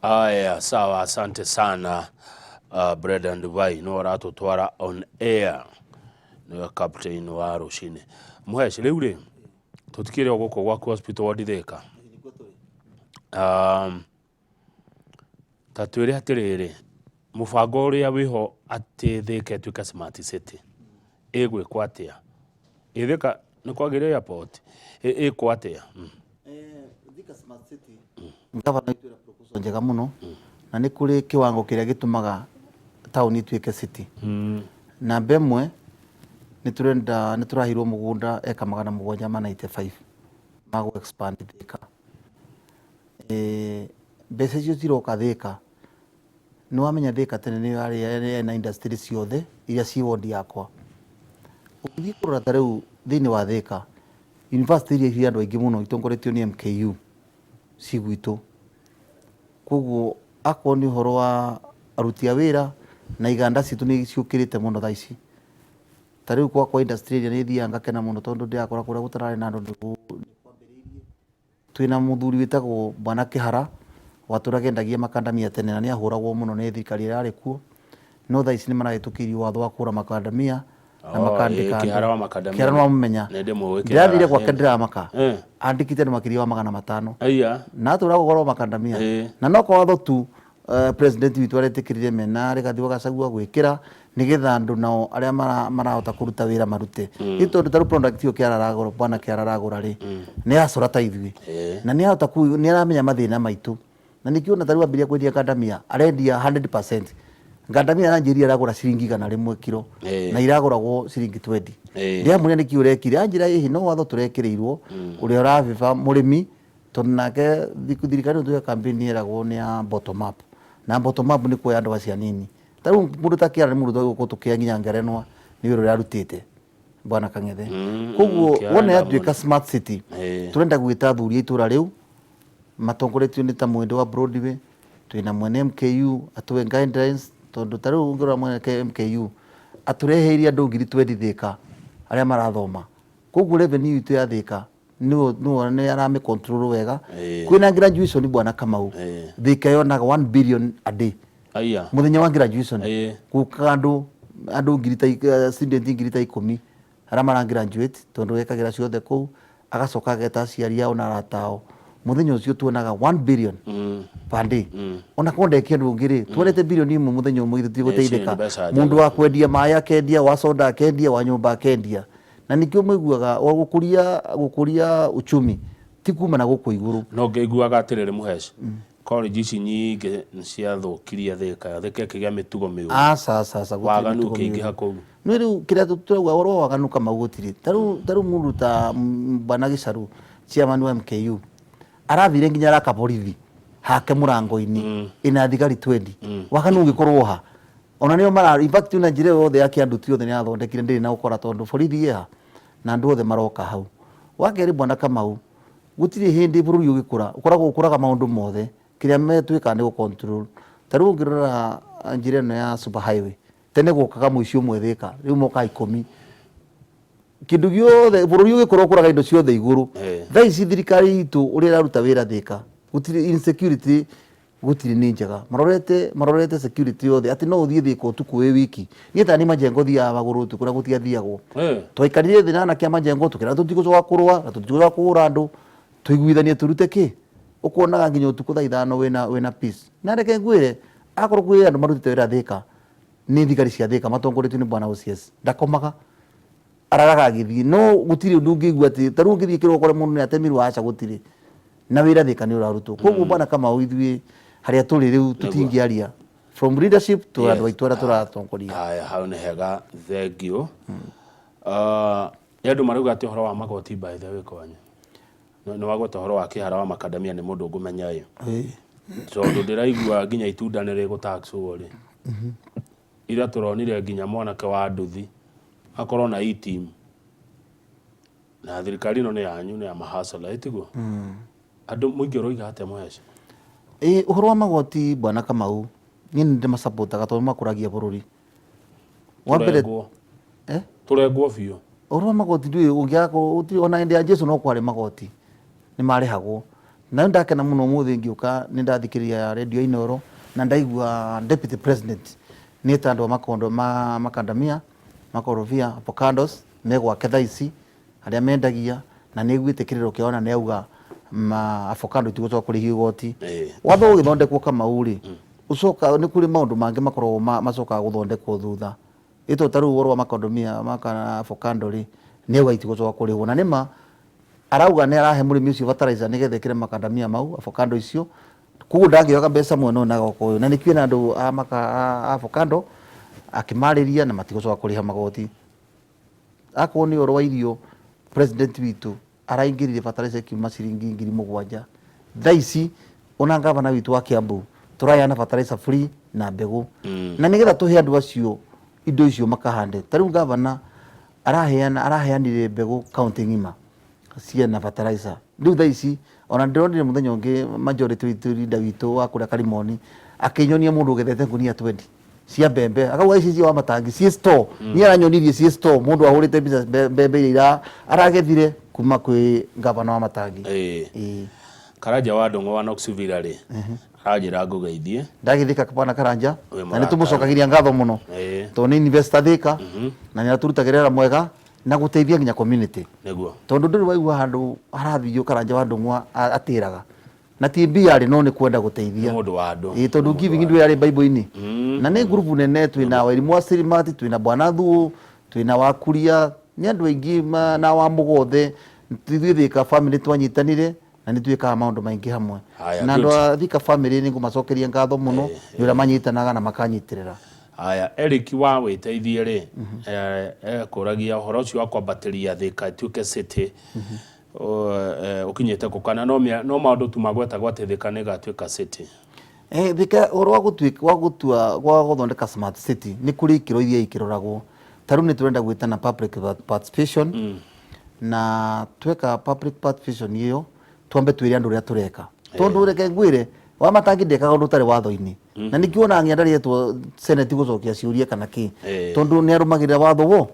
Aya, sawa, asante sana. Bread and Dubai no ratutwara on air niwe captain wa rucini muheci riu ri tutikire guko gwaku hospital wa Thika tatwire atiriri mubango uria wiho ati Thika tuika smart city igwikwa atia Thika ni kwagire airport ikwa atia Thika smart city gavana itwira proposal njega muno na ni kuri kiwango kiria gitumaga town ituike city na bemwe ni turahirwo mugunda eka 795 mago expand Thika mbeca icio ciroka Thika ni wamenya Thika tene ni yari na industry ciothe iria ci wodi yakwa uthi kurora tareu thini wa Thika university iria andu aingi muno itongoretio ni MKU cigwitu koguo akwo ni horo wa aruti a wira na iganda citu ni ciukirite muno thaici tariu kwa industry iria ni thia ngakena muno tondu ndiakora kuria gutarari na andu kwambiriirie twina muthuri witagwo Bwana Kihara waturagendagia makandamia tene na ni ahuragwo muno ni thirikari irari kuo no thaici ni marahitukirio watho wa kura makandamia na makandika Kihara wa makandamia Kihara no mumenya ndathire kwa kendera maka andikite ni makiria wa 500 aya na turagwo goro makandamia na no kwa watho tu president witu aretikirire mena rigathi wagacagua gwikira nigetha andu nao aria marahota kuruta wira marute ito taru product yo kiara ragoro Bwana Kiara ragora ri ni acora ta ithui na ni ahota ni aramenya mathina maitu na nikiona taru ambiria kwendia kandamia arendia 100% ngandamia na Nigeria ragora ciringi 100 kilo na iragoragwo ciringi 20 ndia muria nikiure kire anjira hihi no watho turekirirwo uria uraviva murimi tondu nake thirikari tuya campaign iragwo ni ya bottom up na bottom up ni kwa andu acia nini taru mundu takiara ni mundu guko tukia nginya ngerenwa ni wiro rarutite Bwana Kang'ethe koguo wona yatuika smart city turenda gwita thuri itura riu matongoretio ni ta mwende wa Broadway twina mwene MKU atuwe guidelines tondu taru ngora mwene MKU atureheria andu 20 Thika aria marathoma koguo revenue itu ya Thika no ne arame control wega kwina graduation Bwana Kamau Thika yonaga 1 billion a day aya muthenya wa graduation kuka andu student ngiri 10 aria mara graduate tondu wekagira ciothe kuu agacoka geta ciari yao na ratao muthenya ucio tuonaga 1 billion per day ona konde kindu ngiri tuonete billion imwe muthenya umwe ithu guteithika mundu wa kwendia maya akendia wa soda akendia wa nyumba akendia na nikio mwiguaga gukuria uchumi ti kuma na guku iguru no ngeiguaga atiriri muheci college ici nyingi ciathukiria Thika kigia mitugo miuru sasa waganu kingi hakou no riu kiria turauga oro waganu kama gutiri taru mundu ta Bwana Gicaru chairman wa MKU arathire nginya raka borithi hake murango-ini ina thigari 20 waganu ngikorwo ha ona nio mara in fact una njire yothe yake andu ti yothe ni athondekire ndiri na ukora tondu borithi ya na andu othe maroka hau wakeri Bwana Kamau gutiri hindi bururi ugikura ukuraga maundu mothe kiria metwika ni control taru ngirora njire no ya super highway tene gukaga muici umwe Thika riu moka 10 kindu giothe bururi ugikura ukuraga indo ciothe iguru thaici thirikari itu uria raruta wira Thika gutiri insecurity gutiri ni njega marorete security yothe ati no uthie Thika utuku wi wiki ni tani majengo thia maguru tu kuria gutia thiagwo twaikarire thina na kia majengo tukira tutigucoka kurwa na tutigucoka kuhura andu tuiguithanie turute ki ukonaga nginya utuku thaa 5 wina peace na reke ngwire akorwo kwi andu marutite wira Thika ni thigari cia Thika matongoretio ni Bwana OCS ndakomaga araraga githii no gutiri undu ngigua ati taru ngithii kirwo kore mundu ni atemirwo aca gutiri na wira Thika ni urarutwo koguo Bwana Kamau ithui haria turi riu tutingiaria from leadership to andu aitu aria turatongoria aya hau ni hega thengio andu marauga ati horo wa magoti by the way kwanya no wagweta horo wa Kihara wa makandamia ni mundu ngumenya iyo tondu ndiraigua nginya itunda ni rigutaxwo ri ira turonire nginya mwanake wa nduthi akorwo na team na thirikari no ni yanyu ni ya mahasala itiguo andu muingi roiga ate mweci uhoro wa magoti Bwana Kamau ni ndimasapotaga tondu makuragia bururi wambere turengwo biu uhoro wa magoti ndui ungiako ona ende ya Jesu no kware magoti ni marihagwo na ndakena muno muthi ngiuka ni ndathikiriria radio Inoro na ndaigua deputy president ni tando makondo makandamia makorofia avocados megwa kethaisi aria mendagia na ni gwite kiriro kiona ne auga avocado tigũcoka kũrĩhio igoti watho ũgĩthondekwo Kamau-rĩ ucoka ni kuri maundu mangi makorwo macoka guthondekwo thutha ito taru woro wa makondomia makana avocado-rĩ ni auga itigũcoka kũrĩhwo na nĩma arauga ni arahe mũrĩmi ũcio fertilizer nigetha ĩkĩre makandamia mau avocado icio kugu ndangĩoga mbeca mwena na goko na nĩkĩo na andũ a avocado akimarĩria na matigũcoka kũrĩha magoti akorwo ni ũhoro wa irio president witũ araingĩrire fertilizer kiuma ciringi 7,000 thaa ici ona gavana witũ wa Kiambu tũrayana fertilizer free na mbegũ na nigetha tũhe andũ acio indo icio makahande tarĩu gavana araheanire mbegũ county ng'ima ciena fertilizer rĩu thaa ici ona ndĩronire mũthenya ũngĩ majority witũ wa kũrĩa Karimoni akĩnyonia mũndũ ũgethete ngunia 20 cia mbembe akauga ici wa matangi cie store ni aranyonirie cie store mũndũ ahũrĩte mbica mbembe iria aragethire kuma kwĩ gavana wa matangi Karanja wa Ndung'u wa Knoxville rĩ arajĩra ngũgeithie ndagithika bwana Karanja na nĩ tũmũcokagiria ngatho mũno tondũ nĩ investor thika na nĩ aturutagĩra wĩra mwega na gũteithia nginya community nĩguo tondũ ndũrĩ waigua handũ harathio Karanja wa Ndung'u atĩraga na ti mbia rĩ no nĩ kwenda gũteithia mũndũ wa andũ tondũ giving ndũ yarĩ Bible-inĩ na nĩ group nene twĩna Wairimu wa Sirimati twĩna Bwana Thuo twĩna Wakuria nĩ andũ aingĩ na wa Mũgothe ithuĩ Thika family twanyitanire na nĩ twĩkaga maũndũ maingĩ hamwe na andũ a Thika family nĩ ngũmacokeria ngatho mũno nĩ ũrĩa manyitanaga na makanyitĩrĩra. Aya Eric wa wĩteithie rĩ kũragia ũhoro ũcio wa kwambatĩria Thika ĩtuĩke city ukinyete kukana no maũndũ tu magwetagwo atĩ Thika nĩ gatuĩka city Thika ũhoro wa gũthondeka smart city nĩ kũrĩ ikĩro iria ikĩroragwo tarĩu nĩ tũrenda gwĩtana public participation na tweka public participation iyo twambe twĩre andũ ũrĩa tũreka tondũ reke ngwĩre wa matangi ndekaga ũndũ ũtarĩ watho-inĩ na nĩkĩo ona ngiendaretwo senate gũcokia ciũria kana kĩ tondũ nĩ arũmagĩrĩra watho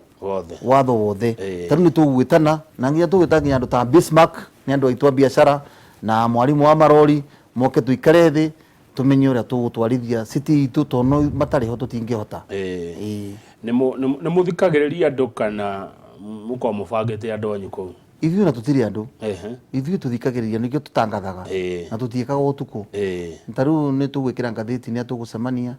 wothe tarĩu nĩ tũgwĩtana na nginya tũgwĩta nginya andũ ta Bismarck nĩ andũ aitũ a biacara na mwarimũ wa marori moke tũikare thĩ tumenye ũrĩa tũgũtwarithia city itũ tondũ matarĩ ho tũtingĩhota nĩ mũthikagĩrĩria andũ kana mũkorwo mũbangĩte andũ anyu kũu ithuĩ na tũtirĩ andũ ithuĩ tũthikagĩrĩria nĩkĩo tũtangathaga na tũtiĩkaga ũtukũ tarĩu nĩ tũgwĩkĩra ngathĩti nĩ tũgũcemania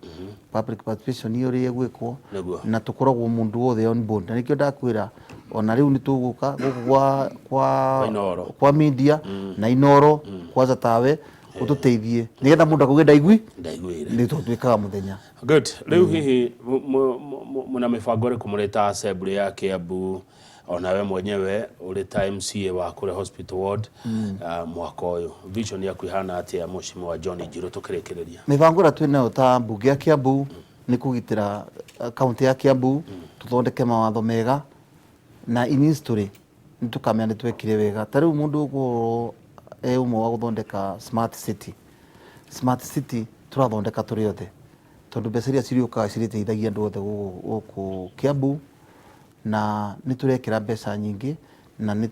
public participation iyo ũrĩa gwĩkwo na tũkoragwo mũndũ wothe on board na nĩkĩo ndakwĩra ona rĩu nĩ tũgũka gũkũ kwa media na Inoro kwanza tawe ututeithie nigetha mundu akauge ndaiguire ni twikaga muthenya good riu hihi muna mibango ri kumureta assembly ya Kiambu ona we mwenyewe uri ta MCA wa kure hospital ward mwaka uyu vision yaku ihana atia Mheshimiwa wa John Njiru tukirekereria mibango ra twinayo ta mbunge ya Kiambu ni kugitira county ya Kiambu tuthondeke mawatho mega na in history ni tukamenya ni twekire wega tariu mundu ugo umwe wa guthondeka smart city turathondeka turi othe tondu mbeca iria ciriukaga ciriteithagia andu othe guku Kiambu na ni turekira mbeca nyingi na ni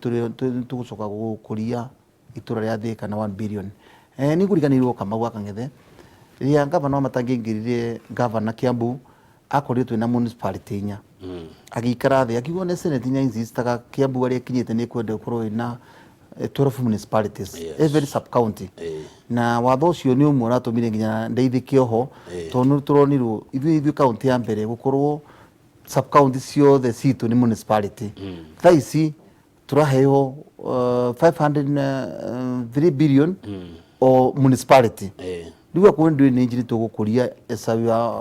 tugucoka gukuria itura ria Thika na 1 billion ni nguriganirwo Kamau Akang'ethe ria gavana matangingirire gavana Kiambu akorire twina municipality nya agikara thi akiuga ne senate nya insistaga Kiambu ari kinyite ni kwenda ukorwo ina 12 municipalities every sub county na watho ucio ni umwe ratumire nginya ndeithike oho tondu turonirwo ithuĩ county ya mbere gukorwo sub county ciothe citu ni municipality thaisi turaheo 503 billion o municipality riu akwo ndu ni njiri tugukuria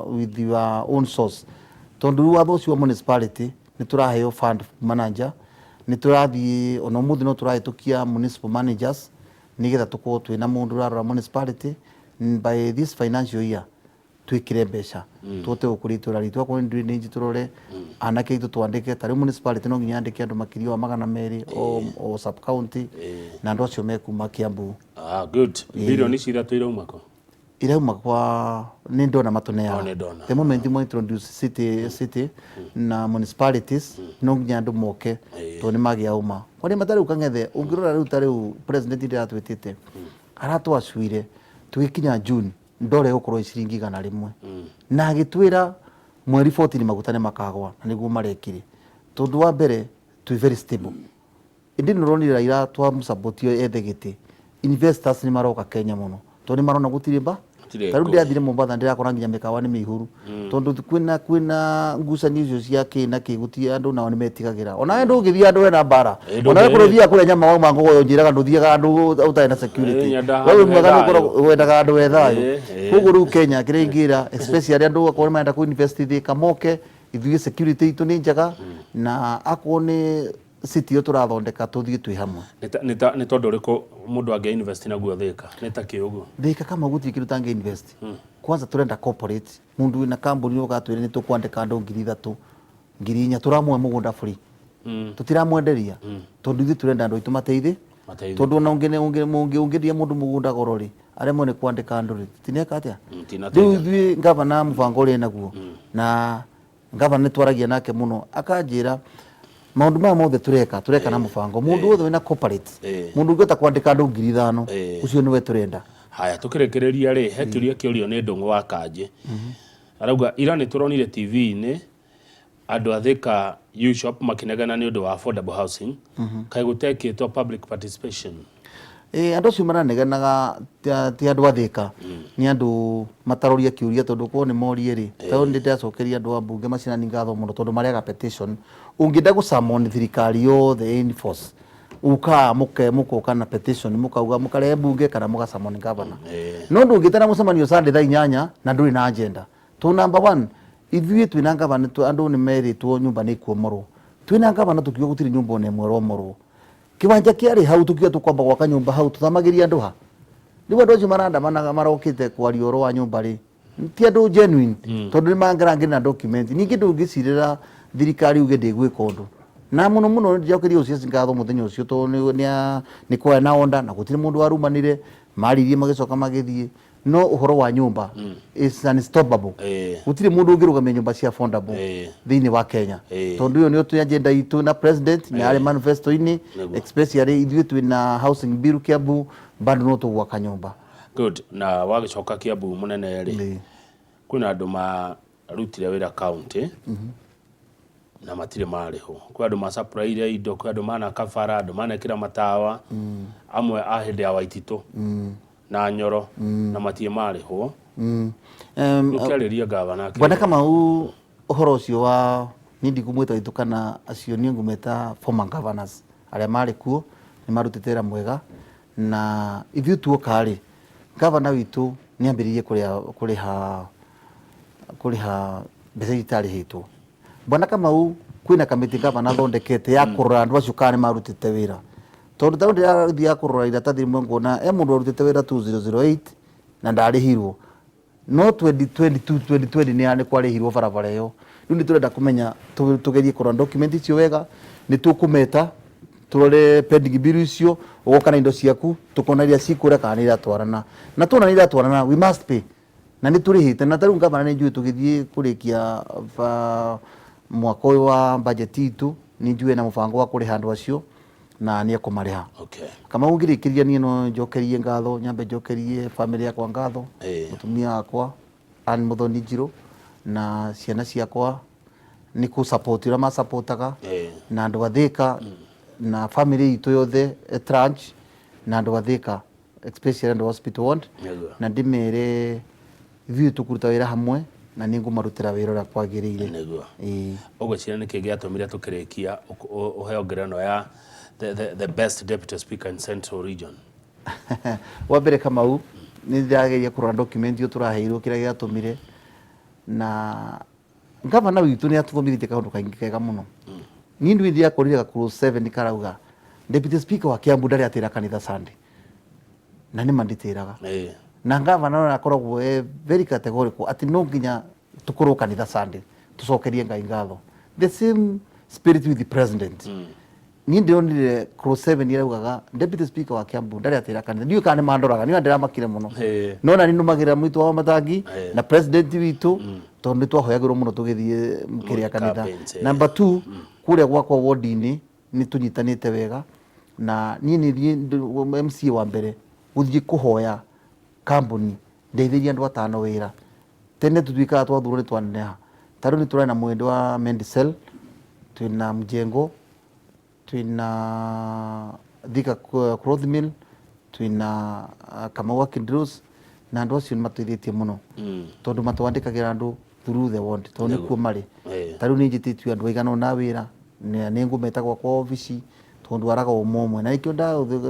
with your own source tondu watho ucio wa municipality ni turaheo fund manager ni turathie ona muthi no turahitukia municipal managers nigetha tukorwo twina mundu urarora municipality by this financial year twikire mbeca twote gukuri itura ritu akwo ndu ni nji turore anake itu twandike tari municipality no nginya andike andu makirio wa 200 o sub county na andu acio mekuma Kiambu good billion ici ithatu iraumako irauma kwa ni ndona matone yao the moment mo introduce city na municipalities no nginya andu moke to ni magia uma kwani matari ukang'ethe ungirora riu tari president ira twitite aratwacuire tugikinya June ndore gukorwo ciringi 100 na agitwira mweri 14 maguta ni makagwa na niguo marekire tondu wa mbere tu very stable indi nuroni Raila twa musabotio ethegete investors ni maroka Kenya muno tondu marona gutirimba taru ndiathire Mombasa ndirakora nginya mikawa ni mihuru tondu kwina ngucanio icio cia kina kiguti andu nao ni metigagira ona andu ngithia andu na bara ona we kuruthia kure nyama wa mango yo njiraga nduthiaga andu utai na security wewe mwega nuko wendaga andu wethayo koguo ru Kenya kiringira especially andu akora maenda ku invest thi kamoke ithuie security itu ni njaga na akone city yo turathondeka tuthie twi hamwe ni tondu riko mundu ange invest na guo Thika ni ta kiugo Thika kama guti kitu tange invest kwanza turenda corporate mundu wina company ugatwire ni tukwandika andu 3,000 4,000 turamwe mugunda free tutiramwenderia tondu ithu turenda andu itumateithi tondu na ungedia mundu mugunda gorori aremwe ni kwandika andu ri tineka atia riu ngavana mubango ri naguo na ngavana twaragia nake muno akanjira maundu maya mothe tureka na mubango mundu wothe wina corporate mundu ungeta kwandika andu 5,000 ucio niwe turenda haya tukirekereria ri heturia kiurio ni ndungu wa Kanje arauga ira ni turonire TV-ini andu athika U-shop makinegana ni undu wa affordable housing kai gutekitwo public participation andu acio maraneganaga ti andu athika ni andu mataroria kiuria tondu ko ni morie ri tao ndi ndacokeria andu ambunge macina ni ngatho muno tondu marega petition ungida gusamon thirikari yothe in force uka mukoka na petition mukauga mukare bunge kana mugasamon governor no ndungitana mucemanio Sunday thaa 8 na nduri na agenda to number 1 ithuĩ twina governor andu ni meritwo nyumba ni kuomorwo twina governor tukiuga gutiri nyumba ne mwero morwo kiwanja kiari hau tukiuga tukwamba gwaka nyumba hau tuthamagiria andu ha riu andu acio marandamanaga marokite kwaria oro wa nyumba ri ti andu genuine tondu ni mangarangi na document ningi ndungicirira thirikari uge ndigwika undu na muno ndijokeria ucio cingatho muthenya ucio to ni kwa na onda na gutire mundu warumanire maririe magicoka magithie no uhoro wa nyumba is unstoppable gutire mundu ungirugamia nyumba cia affordable thiini wa Kenya tondu yo ni tu agenda itu na president ni ale manifesto ini especially ithuĩ twina housing bill Kiambu bado no tugwaka nyumba good na wagicoka Kiambu munene ri kwina andu marutire wira county na matire mariho kwa andu masurprise indo kwa andu mana kabara andu mana kira matawa amwe ahinde ya Waititu na Nyoro na matie mariho ukiariria gavana bwana kama uhoro ucio wa nindi kumwita itukana acio ni ngumeta former governors aria mari kuo ni marutitera mwega na ithuĩ tuokari gavana witu ni ambiririe kuriha mbeca itari hitwo bwana kama kwina kamiti gavana thondekete ya kurora andu acio kana marutite wira tondu tao ndia kurora iratathi rimwe ngona mundu arutite wira 2008 na ndarihirwo no 2020 ni ane kwarihirwo barabara iyo riu ni turenda kumenya tugerie kurora document icio wega ni tukumeta turore pending bill icio ugoka na indo ciaku tukona iria cikure kana iratwarana na tuna iratwarana we must pay na ni turihite na taru ngavana ni njui tugithie kurikia mwaka wa budget itu ni njui na mubango wa kuriha andu acio na ni akumariha kama ungirikiria ni no njokerie ngatho nyambe njokerie family yakwa ngatho mutumia wakwa Ann Muthoni Njiro na ciana ciakwa ni ku support ira ma supportaga na andu athika na family itu yothe tranch na andu athika especially andu hospital ward na ndimere ithuĩ tukuruta wĩra hamwe na nĩ ngũmarutĩra wĩra ũrĩa kwagĩrĩire ũgwĩciria nĩ kĩĩ gĩatũmire tũkĩrĩkia ũheo ngerenwa ya the best deputy speaker in Central Region wa mbere Kamau nĩ ndĩrageria kũrora document ĩyo tũraheirwo kĩrĩa gĩatũmire na gavana witũ nĩ atũthomithĩtie kaũndũ kaingĩ kega mũno niĩ nduĩ ndiakorire gakũrũ 7 karauga deputy speaker wa Kiambu ndarĩ atĩra kanitha Sunday na nĩ manditĩraga na gavana na akoragwo very categorical ati no nginya tukorwo kanitha Sunday tucokerie Ngai ngatho the same spirit with the president ni ndionire cross 7 iraugaga deputy speaker wa Kiambu ndari atira kanitha ndiyo kana mandoraga niyo ndira makire muno no na ninumagira mwitu wa matangi na president witu tondu twahoyagirwo muno tugithie mukiria kanitha number 2 kuria gwakwa ward-ini ni tunyitanite wega na ni MC wa mbere guthii kuhoya kambuni ndeithiria andu atano wira tene tutwikaga twathurwo ni twaneneha tariu ni turena mwende wa Mendicel twina Mjengo twina Thika Cloth Mill twina Kamau wa Kidros na andu acio matwithitie muno tondu matwandikagira andu through the world tondu nikuo mari tariu ni njititio andu aigana na wira ni ngumeta kwa ofisi tondu araga umomwe na ikio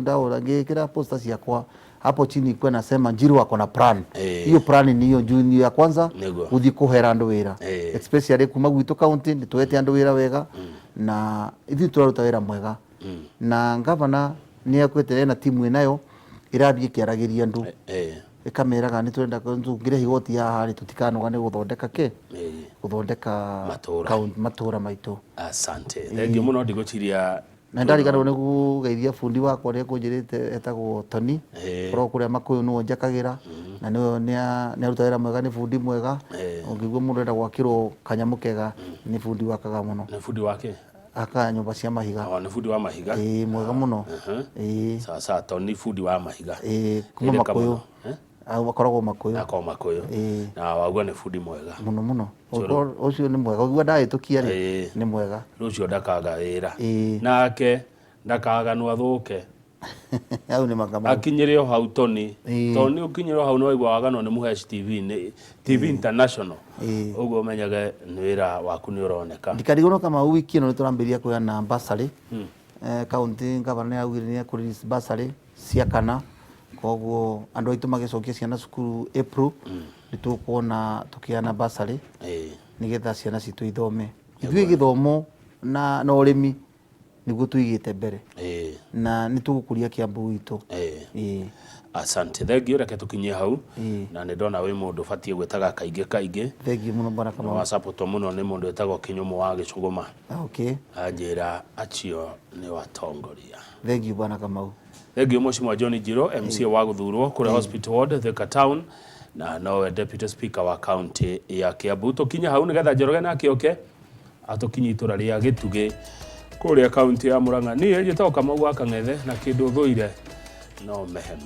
ndaura ngikira poster ciakwa hapo chini kwa nasema Njiru wako na plan hiyo plan ni hiyo junior ya kwanza uthi kuhera andu wira especially kuma gwitu county ni tuwete andu wira wega na ithi turaruta wira mwega na governor ni akwete na timu inayo irathie kiaragiria andu ikameraga ni turenda ngire higoti ya hari tutikanoga ni guthondeka guthondeka matura maitu. Asante thengi muno ndiguciria na ndarigana ni kugeithia fundi wakwa ria kunjirite etagwo Tony koro kuria Makuyu no njakagira na ni aruta wira mwega ni fundi mwega ungigwa mundu enda gwakirwo kanyamu kega ni fundi wakaga muno. Ni fundi wake aka nyumba cia mahiga ni fundi wa mahiga mwega muno sasa Tony fundi wa mahiga kuma Makuyu au wakoragwo Makuyu na wagwa ni fundi mwega muno ucio ni mwega ugwa ndahitukia ni mwega rucio ndakaga wira nake ndakaga no athuke au ni makama akinyire o hau Tony ukinyire o hau no waigwa wagano ni Muhesh TV International ugo menyaga ni wira waku ni uroneka ndikarigono kama wiki no turambiria kuya na ambassador county governor augire ni kuri basari cia kana koguo andu aitu magicokia ciana cukuru April nitukuona tukiana basari nigetha ciana citu ithome ithui githomo na urimi niguo tuigite mbere na nitugukuria Kiambu gitu asante thengi reke tukinyie hau na ni ndona wi mundu batie gwetaga kaingi thengi muno bana kama wa support muno ni mundu etagwo Kinyumu wa Gicuguma anjira acio ni watongoria thengi bana kama thengi Mheshimiwa John Njiro MC wa guthurwo kure hospital ward Thika town na nowe deputy speaker wa county ya Kiambu tukinya hau nigetha Njoroge na Kioke atukinyi itura ria Gitugi kuria county ya Murang'a ni njitao Kamau wa Kang'ethe na kindu thuire no mehe